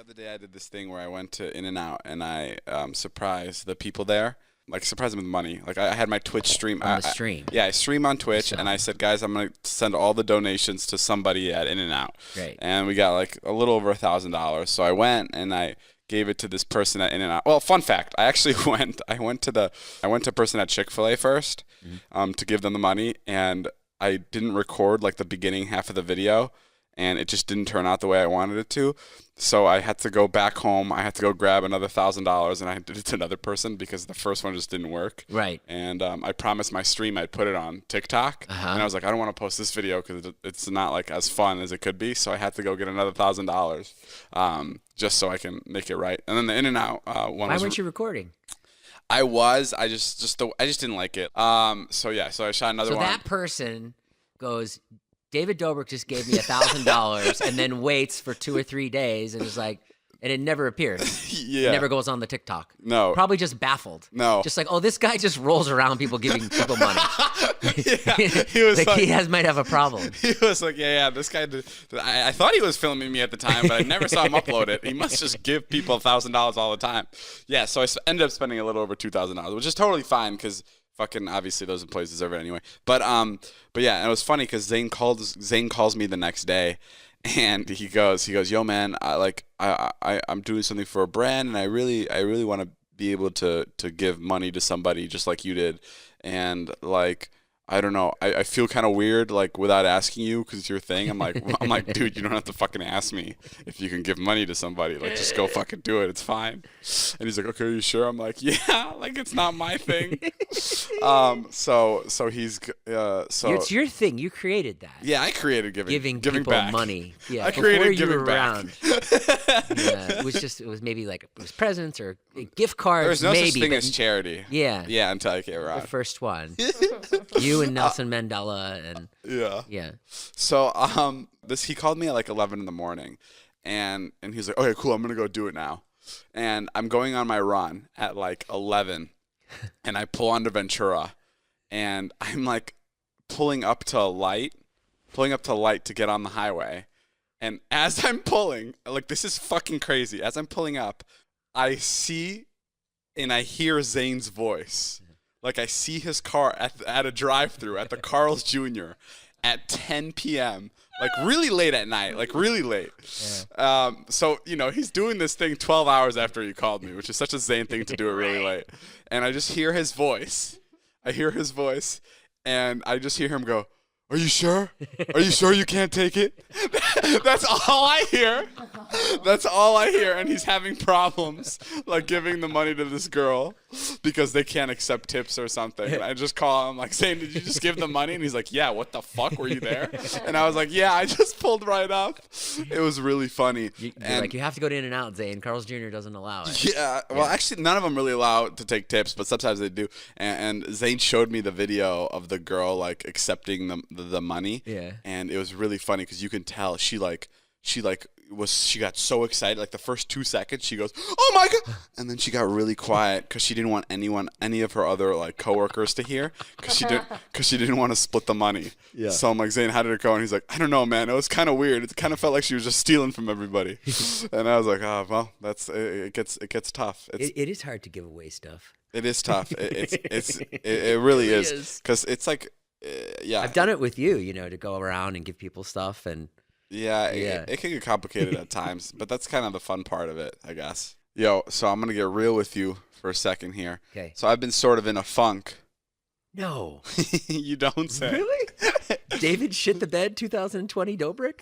other day I did this thing where I went to In-N-Out and I surprised the people there. Like, surprised them with money. Like, I had my Twitch stream. On the stream. I stream on Twitch, and I said, guys, I'm going to send all the donations to somebody at In-N-Out. Great. And we got, like, a little over $1,000. So I went, and I gave it to this person at In-N-Out. Well, fun fact, I actually went to a person at Chick-fil-A first to give them the money, and I didn't record, like, the beginning half of the video, and it just didn't turn out the way I wanted it to. So I had to go back home. I had to go grab another $1,000, and I did it to another person because the first one just didn't work. Right. And I promised my stream I'd put it on TikTok, and I was like, I don't want to post this video because it's not like as fun as it could be. So I had to go get another $1,000 just so I can make it right. And then the In-N-Out one. Why weren't you recording? I just didn't like it. So I shot another one. So that person goes, David Dobrik just gave me $1,000 and then waits for 2 or 3 days and is like, and it never appears. Yeah. It never goes on the TikTok. No. Probably just baffled. No. Just like, oh, this guy just rolls around people giving people money. Yeah. He was like he might have a problem. He was like, yeah, this guy I thought he was filming me at the time, but I never saw him upload it. He must just give people $1,000 all the time. Yeah, so I ended up spending a little over $2,000, which is totally fine because fucking obviously those employees deserve it anyway. But yeah, and it was funny because Zane calls me the next day, and he goes, yo man, I'm doing something for a brand, and I really want to be able to give money to somebody just like you did, and like, I don't know. I feel kind of weird, like, without asking you because it's your thing. I'm like, dude, you don't have to fucking ask me if you can give money to somebody. Like, just go fucking do it. It's fine. And he's like, okay, are you sure? I'm like, yeah, like, it's not my thing. So It's your thing. You created that. Yeah, I created giving people back. Money. Yeah, I created giving around. Yeah, it was maybe like it was presents or gift cards. There's no maybe, such thing as charity. Yeah. Yeah, until I came around. The first one. You and Nelson Mandela and yeah. So he called me at like 11 in the morning, and he's like, okay, cool, I'm gonna go do it now, and I'm going on my run at like 11, and I pull onto Ventura, and I'm like pulling up to light to get on the highway, and as I'm pulling, like, this is fucking crazy. As I'm pulling up, I see and I hear Zane's voice. Like, I see his car at a drive-thru at the Carl's Jr. at 10 p.m., like really late at night, like really late. Yeah. So, he's doing this thing 12 hours after he called me, which is such a Zane thing to do it really late. And I just hear his voice. And I just hear him go, are you sure? Are you sure you can't take it? That's all I hear. That's all I hear. And he's having problems, like, giving the money to this girl because they can't accept tips or something. And I just call him, like, saying, did you just give the money? And he's like, yeah, what the fuck? Were you there? And I was like, yeah, I just pulled right up. It was really funny. You have to go to In-N-Out, Zane. Carl's Jr. doesn't allow it. Yeah. Well, actually, none of them really allow to take tips, but sometimes they do. And Zane showed me the video of the girl, like, accepting the money. Yeah. And it was really funny because you can tell she got so excited, like the first 2 seconds she goes, oh my god, and then she got really quiet because she didn't want any of her other, like, coworkers to hear because she didn't want to split the money. Yeah. So I'm like, Zane, how did it go? And he's like, I don't know, man, it was kind of weird. It kind of felt like she was just stealing from everybody. And I was like, oh well, it gets tough. It is hard to give away stuff. It is tough. It really is because it's like, yeah. I've done it with you, to go around and give people stuff and. Yeah, it can get complicated at times, but that's kind of the fun part of it, I guess. Yo, so I'm going to get real with you for a second here. Okay. So I've been sort of in a funk. No. You don't say. Really? David shit the bed 2020 Dobrik?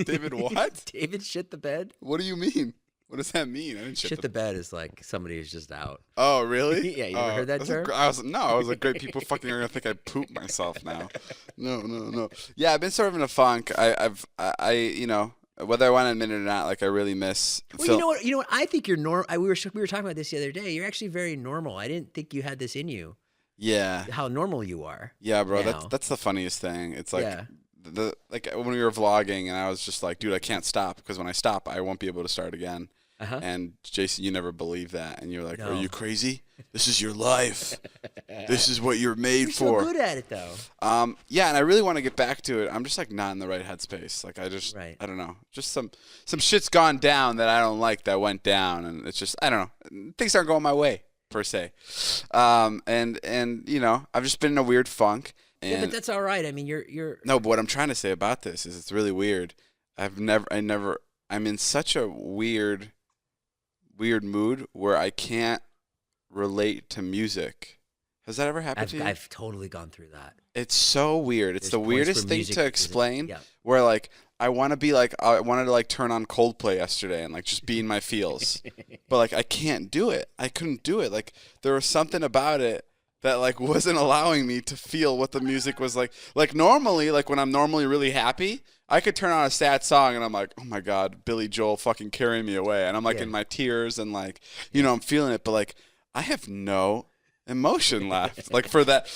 David what? David shit the bed? What do you mean? What does that mean? I didn't shit the bed is like somebody who's just out. Oh, really? Yeah, you ever heard that term? I was like, great, people fucking are going to think I pooped myself now. No. Yeah, I've been sort of in a funk. Whether I want to admit it or not, like, I really miss Well, you know what? I think you're normal. We were talking about this the other day. You're actually very normal. I didn't think you had this in you. Yeah. How normal you are. Yeah, bro. That's the funniest thing. It's like, like when we were vlogging, and I was just like, dude, I can't stop because when I stop, I won't be able to start again. And Jason, you never believed that, and you're like, No. "Are you crazy? This is your life. This is what you're made for." So good at it though. Yeah, and I really want to get back to it. I'm just like not in the right headspace. Like I don't know. Just some shit's gone down that I don't like that went down, and it's just I don't know. Things aren't going my way per se. And you know, I've just been in a weird funk. And Yeah, but that's all right. I mean, you're. No, but what I'm trying to say about this is it's really weird. I'm in such a weird mood where I can't relate to music. Has that ever happened to you? I've totally gone through that. It's so weird. It's the weirdest thing to explain. Yeah. Where like I want to be like I wanted to like turn on Coldplay yesterday and like just be in my feels, but like I can't do it. I couldn't do it. Like there was something about it that like wasn't allowing me to feel what the music was like. Like normally, like when I'm normally really happy, I could turn on a sad song and I'm like, oh my God, Billy Joel fucking carry me away. And I'm like in my tears and like, you know, I'm feeling it. But like, I have no emotion left. Like for that,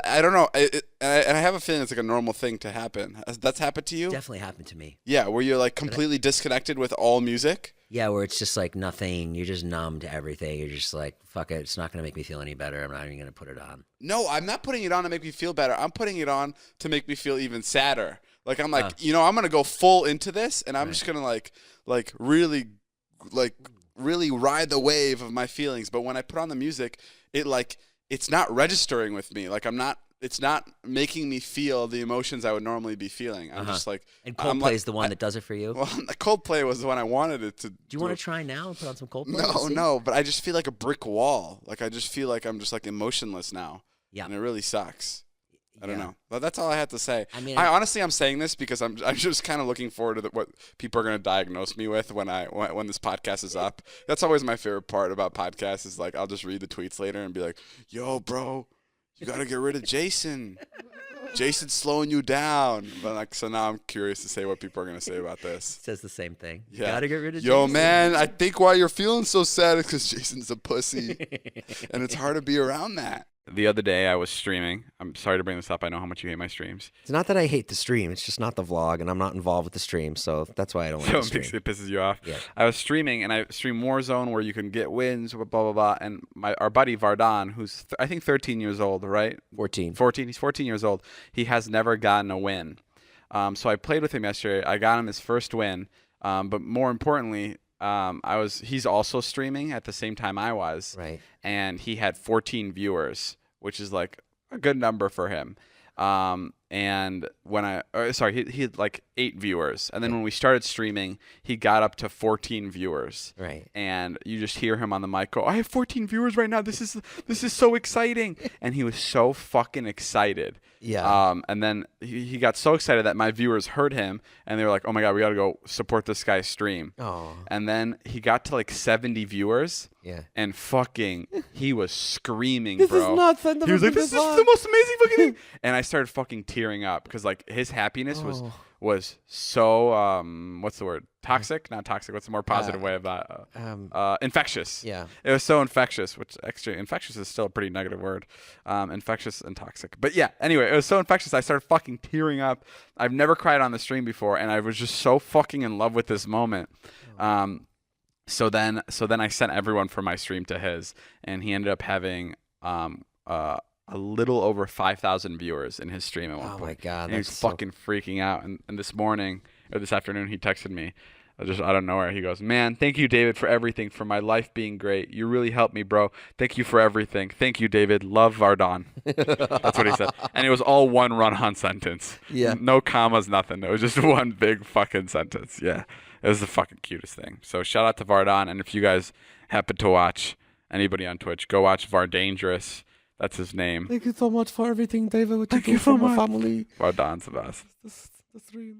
I don't know. And I have a feeling it's like a normal thing to happen. That's happened to you? Definitely happened to me. Yeah, where you're like completely disconnected with all music. Yeah, where it's just like nothing. You're just numb to everything. You're just like, fuck it. It's not going to make me feel any better. I'm not even going to put it on. No, I'm not putting it on to make me feel better. I'm putting it on to make me feel even sadder. Like I'm like, you know, I'm gonna go full into this, and I'm just gonna like really ride the wave of my feelings. But when I put on the music, it's not registering with me. Like it's not making me feel the emotions I would normally be feeling. I'm just like, and Coldplay is the one that does it for you. Well, Coldplay was the one I wanted it to. Do you want to try now and put on some Coldplay? No, but I just feel like a brick wall. Like I just feel like I'm just like emotionless now. Yeah, and it really sucks. I don't know. But that's all I had to say. I mean, I'm saying this because I'm just kind of looking forward to what people are going to diagnose me with when this podcast is up. That's always my favorite part about podcasts is like I'll just read the tweets later and be like, "Yo, bro, you got to get rid of Jason. Jason's slowing you down." But like, so now I'm curious to say what people are going to say about this. It says the same thing. Yeah. You got to get rid of Yo, Jason. man, I think why you're feeling so sad is because Jason's a pussy, and it's hard to be around that. The other day I was streaming. I'm sorry to bring this up. I know how much you hate my streams. It's not that I hate the stream. It's just not the vlog, and I'm not involved with the stream, so that's why I don't like the stream. It pisses you off. Yeah. I was streaming, and I stream Warzone where you can get wins, blah, blah, blah. And our buddy Vardan, who's I think 13 years old, right? 14. 14. He's 14 years old. He has never gotten a win. So I played with him yesterday. I got him his first win. But more importantly, he's also streaming at the same time I was. Right. And he had 14 viewers, which is like a good number for him. And when he had like 8 viewers. And then when we started streaming, he got up to 14 viewers. Right. And you just hear him on the mic go, "I have 14 viewers right now. This is so exciting." And he was so fucking excited. Yeah. And then he got so excited that my viewers heard him and they were like, "Oh my God, we got to go support this guy's stream." Oh. And then he got to like 70 viewers. Yeah. And fucking, he was screaming, This bro. is not fun. He was like, "This is the most amazing fucking thing." And I started fucking tearing up because like his happiness was so what's the word? Toxic? Not toxic. What's the more positive way of that? Infectious. Yeah. It was so infectious, which actually infectious is still a pretty negative word. Infectious and toxic. But yeah, anyway, it was so infectious. I started fucking tearing up. I've never cried on the stream before, and I was just so fucking in love with this moment. So then I sent everyone from my stream to his, and he ended up having a little over 5,000 viewers in his stream at one point. Oh my God. And he was fucking freaking out. And this morning or this afternoon, he texted me just out of nowhere. He goes, "Man, thank you, David, for everything, for my life being great. You really helped me, bro. Thank you for everything. Thank you, David. Love, Vardan." That's what he said. And it was all one run-on sentence. Yeah. No commas, nothing. It was just one big fucking sentence. Yeah. It was the fucking cutest thing. So shout out to Vardan. And if you guys happen to watch, anybody on Twitch, go watch Vardangerous. That's his name. Thank you so much for everything, David. Thank you so much. Family. Vardan's the best. That's real.